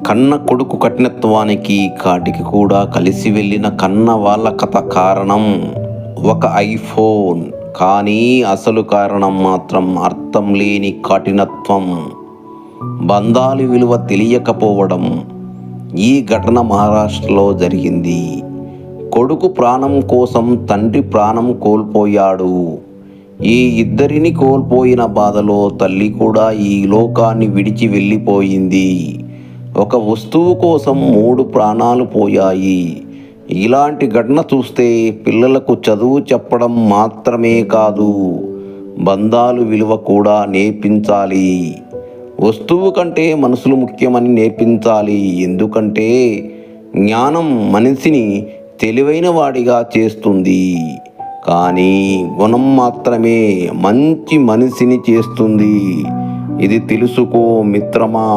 కన్న కొడుకు కఠినత్వానికి కాటికి కూడా కలిసి వెళ్ళిన కన్న వాళ్ళ కథ కారణం ఒక ఐఫోన్. కానీ అసలు కారణం మాత్రం అర్థం లేని కఠినత్వం, బంధాల విలువ తెలియకపోవడం. ఈ ఘటన మహారాష్ట్రలో జరిగింది. కొడుకు ప్రాణం కోసం తండ్రి ప్రాణం కోల్పోయాడు. ఈ ఇద్దరిని కోల్పోయిన బాధలో తల్లి కూడా ఈ లోకాన్ని విడిచి వెళ్ళిపోయింది. ఒక వస్తువు కోసం 3 ప్రాణాలు పోయాయి. ఇలాంటి ఘటన చూస్తే పిల్లలకు చదువు చెప్పడం మాత్రమే కాదు, బంధాలు విలువ కూడా నేర్పించాలి. వస్తువు కంటే మనసులు ముఖ్యమని నేర్పించాలి. ఎందుకంటే జ్ఞానం మనిషిని తెలివైన వాడిగా చేస్తుంది, కానీ గుణం మాత్రమే మంచి మనిషిని చేస్తుంది. ఇది తెలుసుకో మిత్రమా.